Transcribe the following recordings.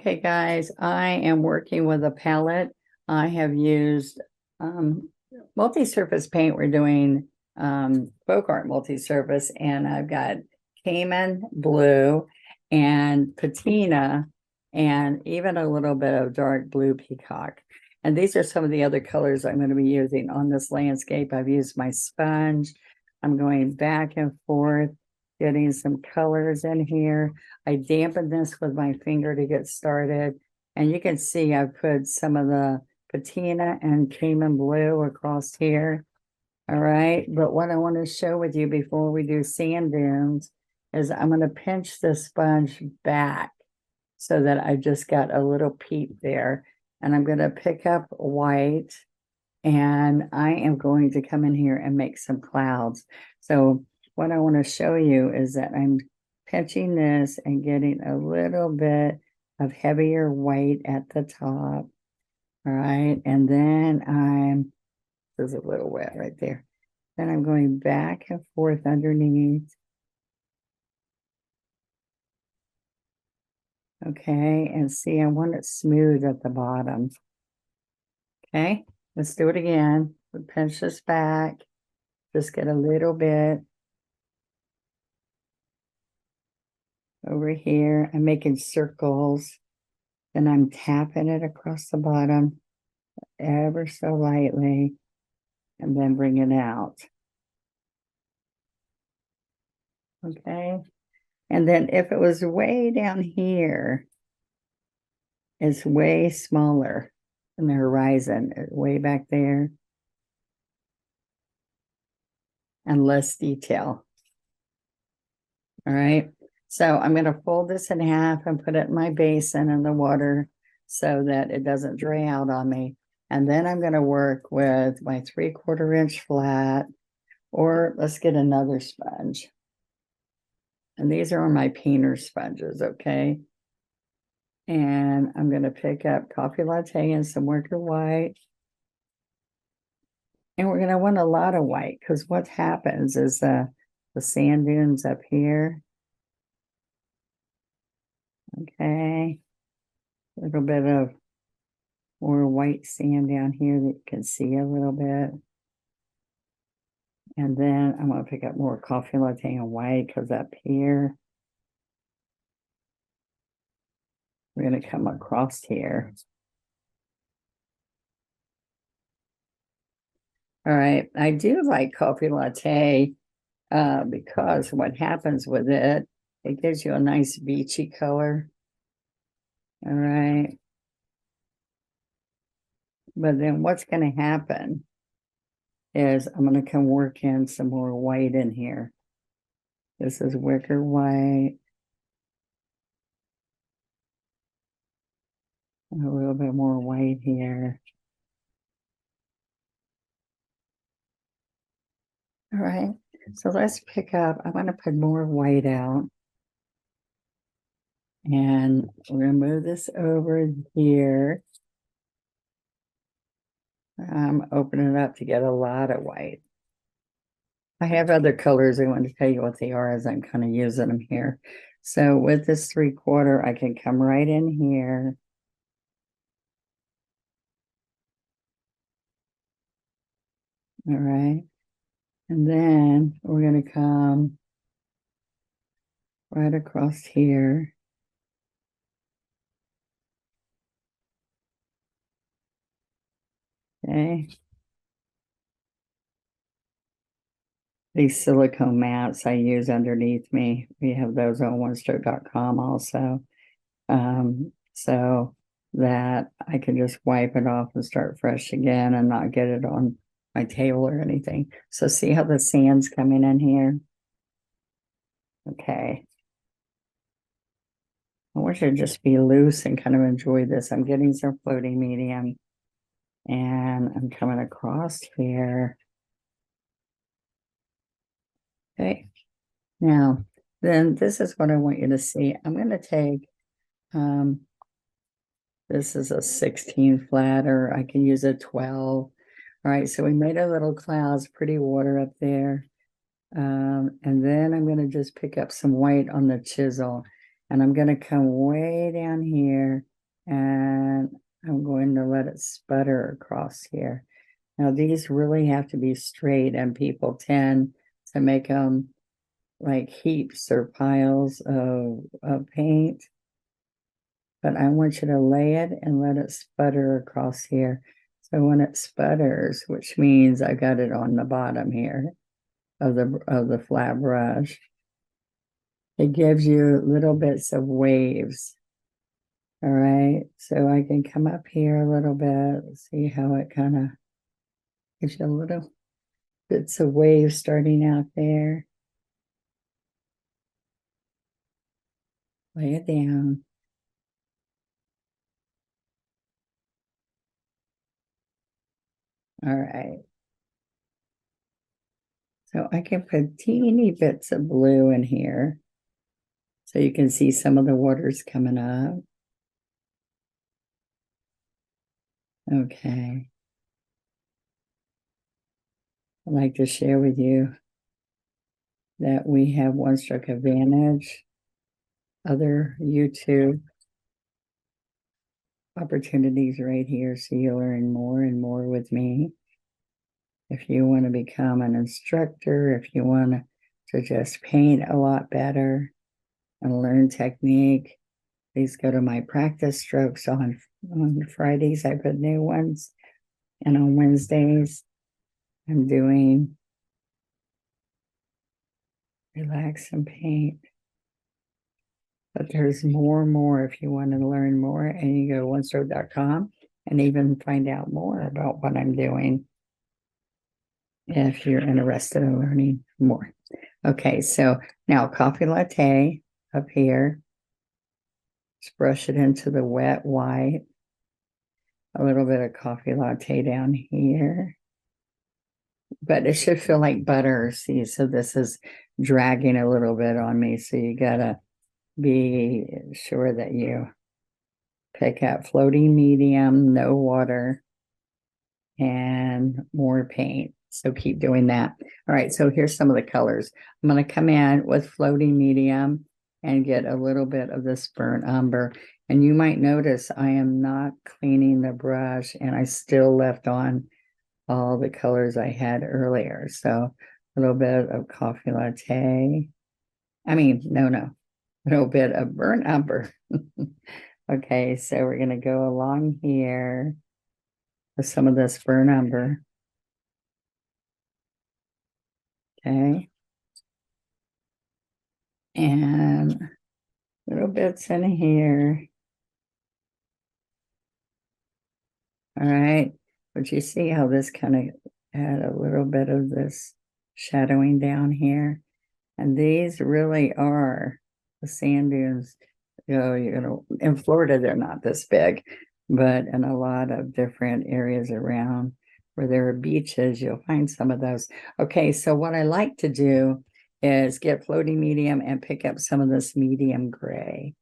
Okay, guys, I am working with a palette. I have used multi-surface paint. We're doing folk art multi-surface, and I've got Cayman blue and patina and even a little bit of dark blue peacock. And these are some of the other colors I'm going to be using on this landscape. I've used my sponge. I'm going back and forth, getting some colors in here. I dampened this with my finger to get started. And you can see I put some of the patina and Cayman blue across here. All right. But what I want to show with you before we do sand dunes is I'm going to pinch the sponge back so that I just got a little peep there. And I'm going to pick up white and I am going to come in here and make some clouds. So what I want to show you is that I'm pinching this and getting a little bit of heavier white at the top. All right. And then this is a little wet right there. Then I'm going back and forth underneath. Okay. And see, I want it smooth at the bottom. Okay. Let's do it again. We pinch this back. Just get a little bit over here. I'm making circles. Then I'm tapping it across the bottom ever so lightly and then bring it out. Okay. And then if it was way down here, it's way smaller than the horizon, way back there, and less detail. All right. So I'm going to fold this in half and put it in my basin in the water so that it doesn't dry out on me. And then I'm going to work with my 3/4 inch flat, or let's get another sponge. And these are my painter sponges, okay? And I'm going to pick up coffee latte and some worker white. And we're going to want a lot of white because what happens is the sand dunes up here. Okay. A little bit of more white sand down here that you can see a little bit. And then I'm going to pick up more coffee latte and white because up here, we're going to come across here. All right. I do like coffee latte because what happens with it, it gives you a nice beachy color. All right. But then what's going to happen is I'm going to come work in some more white in here. This is wicker white. And a little bit more white here. All right. So let's pick up. I want to put more white out. And we're going to move this over here. Open it up to get a lot of white. I have other colors. I want to tell you what they are as I'm kind of using them here. So with this 3/4, I can come right in here. All right. And then we're going to come right across here. Okay. These silicone mats I use underneath me. We have those on onestroke.com also. So that I can just wipe it off and start fresh again and not get it on my table or anything. So see how the sand's coming in here? Okay. I want you to just be loose and kind of enjoy this. I'm getting some floating medium and I'm coming across here. Okay. Now, then this is what I want you to see. I'm going to take, this is a 16 flat, or I can use a 12. All right, so we made our little clouds, pretty water up there. And then I'm going to just pick up some white on the chisel. And I'm going to come way down here And I'm going to let it sputter across here. Now these really have to be straight, and people tend to make them like heaps or piles of paint. But I want you to lay it and let it sputter across here. So when it sputters, which means I got it on the bottom here of the flat brush, it gives you little bits of waves. All right, so I can come up here a little bit, see how it kind of gives you a little bits of waves starting out there. Lay it down. All right. So I can put teeny bits of blue in here so you can see some of the waters coming up. Okay. I'd like to share with you that we have One Stroke Advantage, other YouTube opportunities right here, so you learn more and more with me. If you want to become an instructor, if you want to just paint a lot better and learn technique, please go to my practice strokes on Fridays. I put new ones, and on Wednesdays I'm doing relax and paint. But there's more and more if you want to learn more, and you go to onestroke.com and even find out more about what I'm doing if you're interested in learning more. Okay, so now coffee latte up here. Just brush it into the wet white. A little bit of coffee latte down here. But it should feel like butter. See, so this is dragging a little bit on me. So you gotta be sure that you pick up floating medium, no water, and more paint. So keep doing that. All right, so here's some of the colors. I'm going to come in with floating medium and get a little bit of this burnt umber. And you might notice I am not cleaning the brush, and I still left on all the colors I had earlier. So a little bit of coffee latte. No, a little bit of burnt umber. Okay, so we're going to go along here with some of this burnt umber. Okay. And little bits in here. All right. But you see how this kind of had a little bit of this shadowing down here. And these really are the sand dunes. In Florida, they're not this big, but in a lot of different areas around where there are beaches, you'll find some of those. Okay, so what I like to do is get floating medium and pick up some of this medium gray.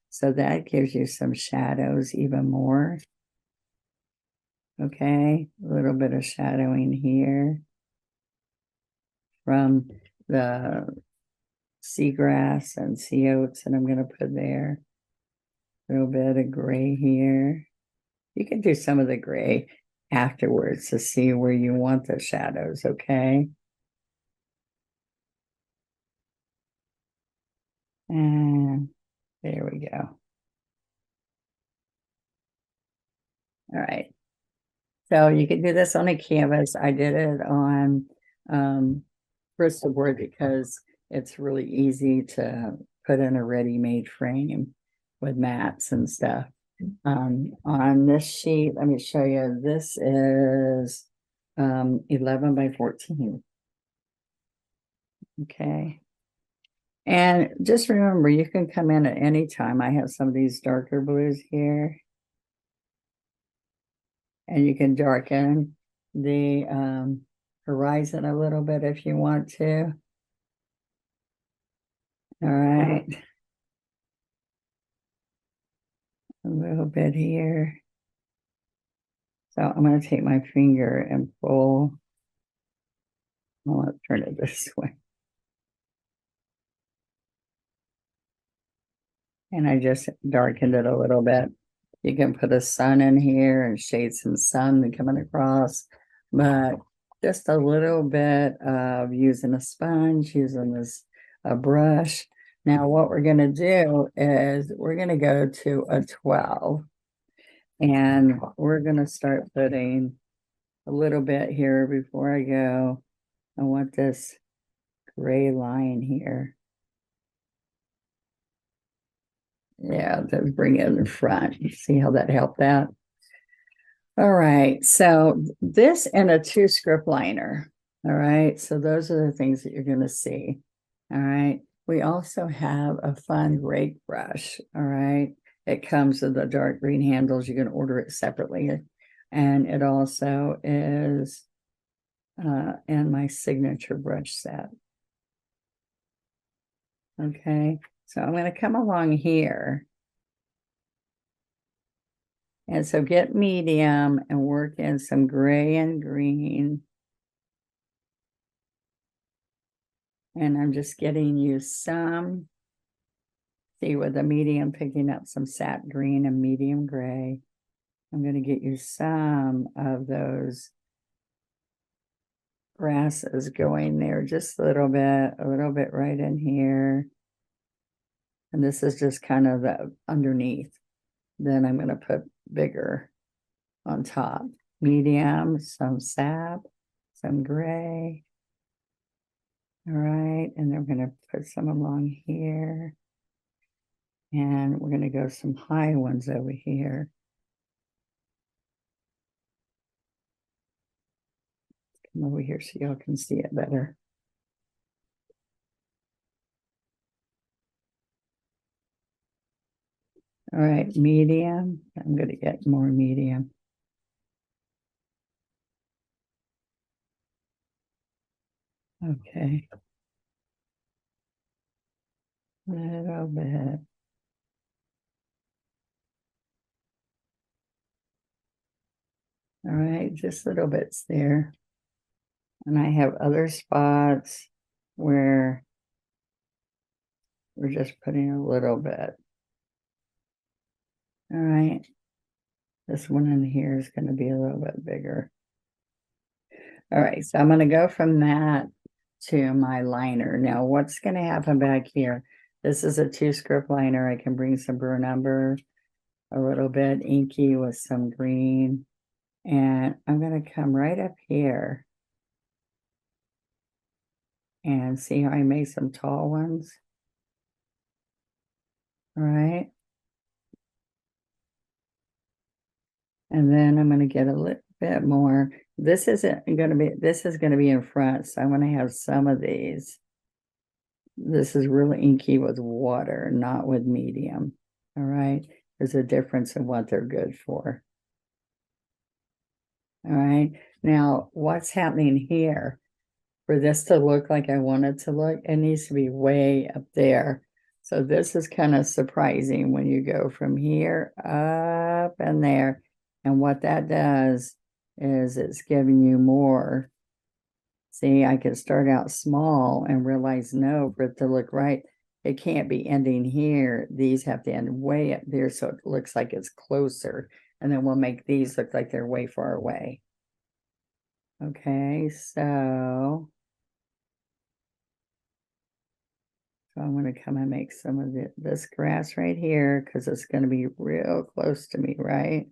So that gives you some shadows even more. Okay, a little bit of shadowing here from the seagrass and sea oats that I'm going to put there. A little bit of gray here. You can do some of the gray afterwards to see where you want the shadows, okay? And there we go. All right. So you can do this on a canvas. I did it on Bristol board because it's really easy to put in a ready-made frame with mats and stuff. On this sheet, let me show you. This is 11 by 14. Okay. And just remember, you can come in at any time. I have some of these darker blues here. And you can darken the horizon a little bit if you want to. All right. A little bit here. So I'm going to take my finger and pull. I want to turn it this way. And I just darkened it a little bit. You can put a sun in here and shade some sun coming across, but just a little bit of using a sponge, using this a brush. Now, what we're going to do is we're going to go to a 12, and we're going to start putting a little bit here before I go. I want this gray line here. Yeah, to bring it in the front. You see how that helped that? All right, so this and a 2 script liner. All right, so those are the things that you're going to see. All right, we also have a fun rake brush. All right, it comes with the dark green handles. You can order it separately, and it also is in my signature brush set. Okay, so I'm going to come along here. And so get medium and work in some gray and green. And I'm just getting you some, see with the medium picking up some sap green and medium gray. I'm going to get you some of those grasses going there, just a little bit right in here. And this is just kind of the underneath. Then I'm going to put bigger on top. Medium, some sap, some gray. All right, and then we're going to put some along here. And we're going to go some high ones over here. Come over here so y'all can see it better. All right, medium. I'm going to get more medium. Okay. A little bit. All right, just little bits there. And I have other spots where we're just putting a little bit. All right. This one in here is going to be a little bit bigger. All right, so I'm going to go from that to my liner. Now, what's going to happen back here? This is a 2 script liner. I can bring some burn umber, a little bit inky with some green. And I'm going to come right up here and see how I made some tall ones. All right. And then I'm going to get a little bit more. This is going to be in front. So I'm going to have some of these. This is really inky with water, not with medium. All right. There's a difference in what they're good for. All right. Now, what's happening here? For this to look like I want it to look, it needs to be way up there. So this is kind of surprising when you go from here up and there. And what that does is it's giving you more. See, I can start out small and realize, no, for it to look right, it can't be ending here. These have to end way up there so it looks like it's closer. And then we'll make these look like they're way far away. Okay, so I'm going to come and make some of this grass right here because it's going to be real close to me, right?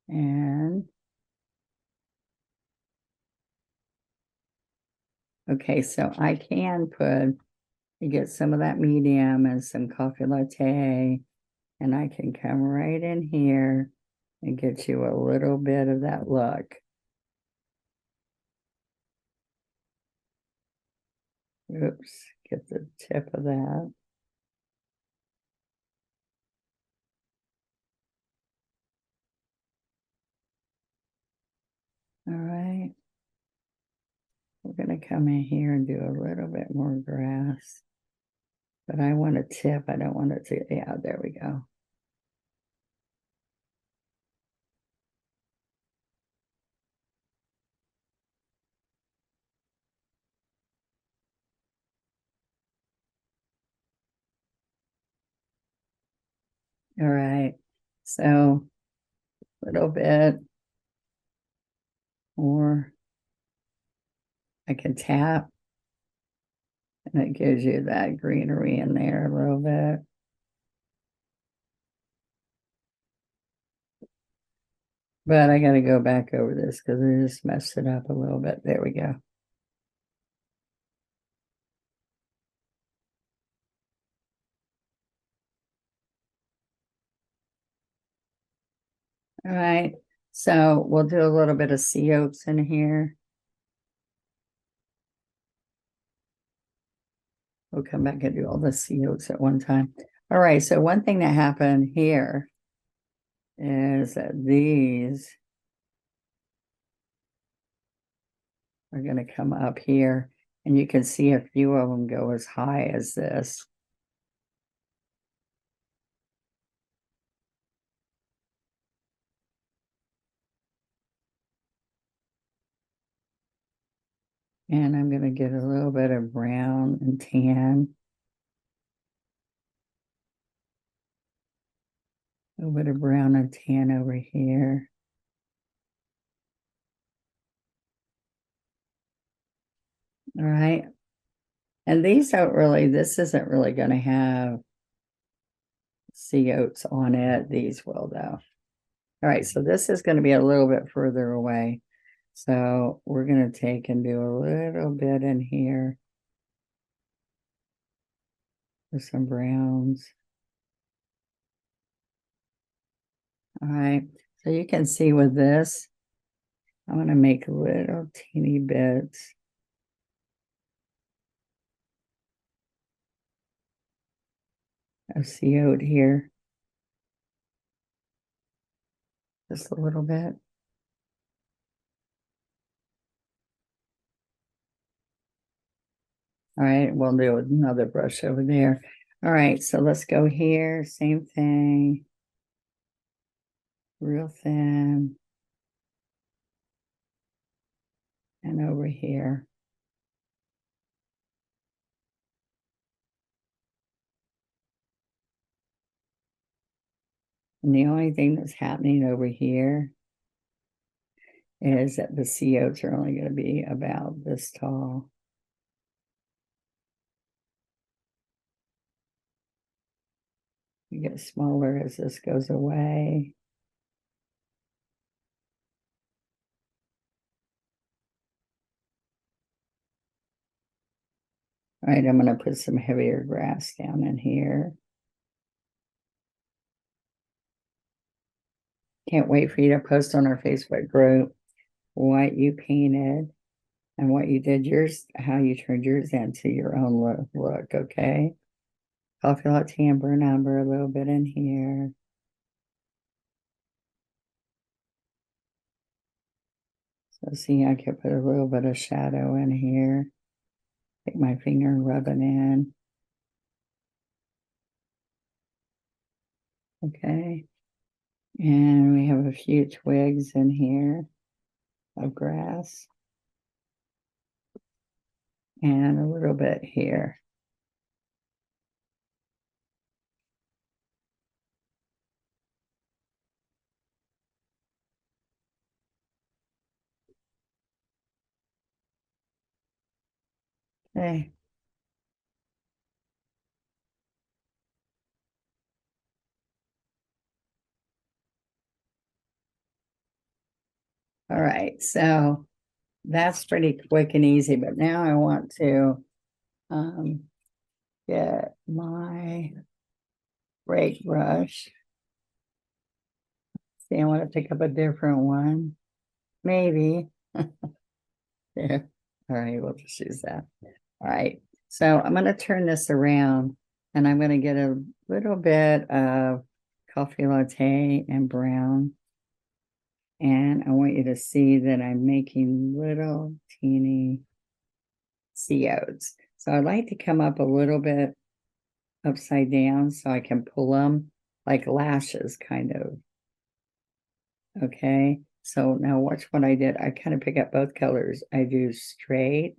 And okay, so I can get some of that medium and some coffee latte, and I can come right in here and get you a little bit of that look. Oops, get the tip of that. All right. We're going to come in here and do a little bit more grass. But I want a tip. I don't want it to, yeah, there we go. All right. So a little bit more. I can tap and it gives you that greenery in there a little bit. But I got to go back over this because I just messed it up a little bit. There we go. All right. So we'll do a little bit of sea oats in here. We'll come back and do all the sea oats at one time. All right. So one thing that happened here is that these are going to come up here, and you can see a few of them go as high as this. And I'm going to get a little bit of brown and tan. A little bit of brown and tan over here. All right. And these don't really, this isn't really going to have sea oats on it. These will, though. All right. So this is going to be a little bit further away. So we're going to take and do a little bit in here with some browns. All right. So you can see with this, I'm going to make little teeny bits. Of sea oat here. Just a little bit. All right, we'll do another brush over there. All right, so let's go here. Same thing. Real thin. And over here. And the only thing that's happening over here is that the sea oats are only going to be about this tall. You get smaller as this goes away. All right, I'm going to put some heavier grass down in here. Can't wait for you to post on our Facebook group what you painted and what you did yours, how you turned yours into your own look, okay? Coffee latte and burnt umber a little bit in here. So see, I could put a little bit of shadow in here. Take my finger and rub it in. Okay. And we have a few twigs in here of grass. And a little bit here. Okay. All right, so that's pretty quick and easy, but now I want to get my brake brush. See, I want to pick up a different one. Maybe. Yeah. All right, we'll just use that. All right. So I'm going to turn this around and I'm going to get a little bit of coffee latte and brown. And I want you to see that I'm making little teeny sea oats. So I'd like to come up a little bit upside down so I can pull them like lashes, kind of. Okay. So now watch what I did. I kind of pick up both colors. I do straight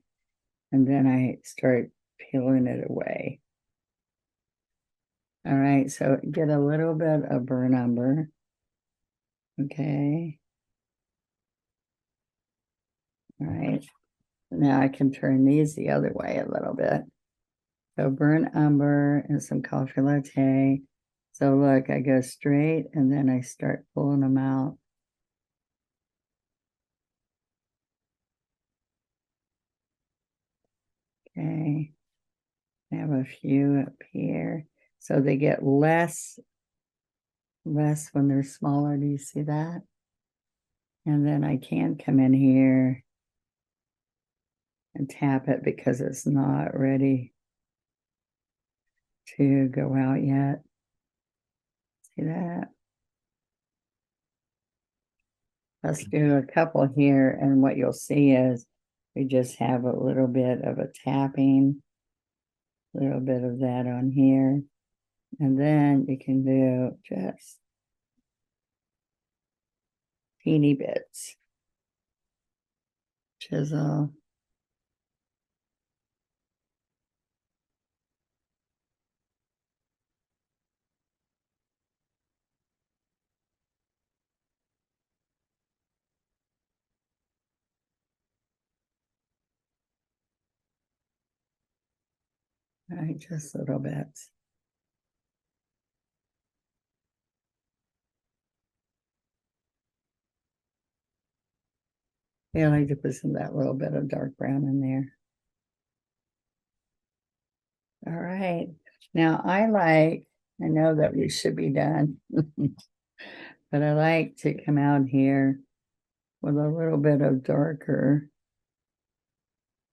and then I start peeling it away. All right, so get a little bit of burnt umber. Okay. All right. Now I can turn these the other way a little bit. So burnt umber and some coffee latte. So look, I go straight and then I start pulling them out. Okay. I have a few up here. So they get less when they're smaller. Do you see that? And then I can come in here and tap it because it's not ready to go out yet. See that? Let's do a couple here, and what you'll see is we just have a little bit of a tapping, a little bit of that on here, and then you can do just teeny bits. Chisel. All right, just little bits. Yeah, I like to put some of that little bit of dark brown in there. All right. Now I know that we should be done, but I like to come out here with a little bit of darker,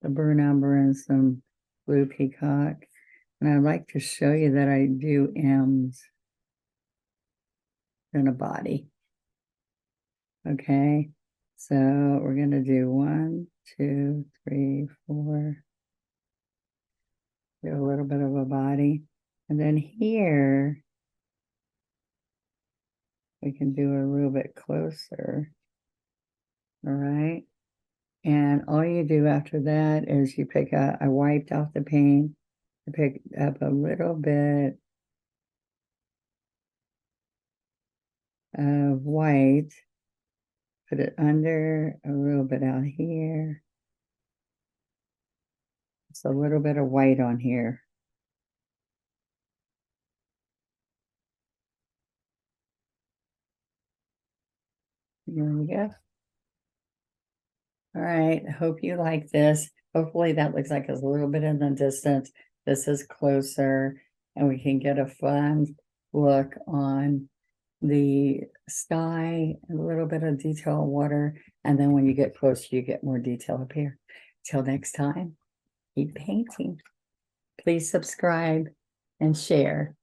the burnt umber and some blue peacock. And I'd like to show you that I do M's in a body. Okay. So we're going to do 1, 2, 3, 4. Do a little bit of a body. And then here, we can do a little bit closer. All right. And all you do after that is you pick up, I wiped off the paint, I picked up a little bit of white, put it under, a little bit out here. Just a little bit of white on here. There we go. All right, I hope you like this. Hopefully that looks like it's a little bit in the distance. This is closer, and we can get a fun look on the sky, a little bit of detail in water, and then when you get closer, you get more detail up here. Till next time, keep painting. Please subscribe and share.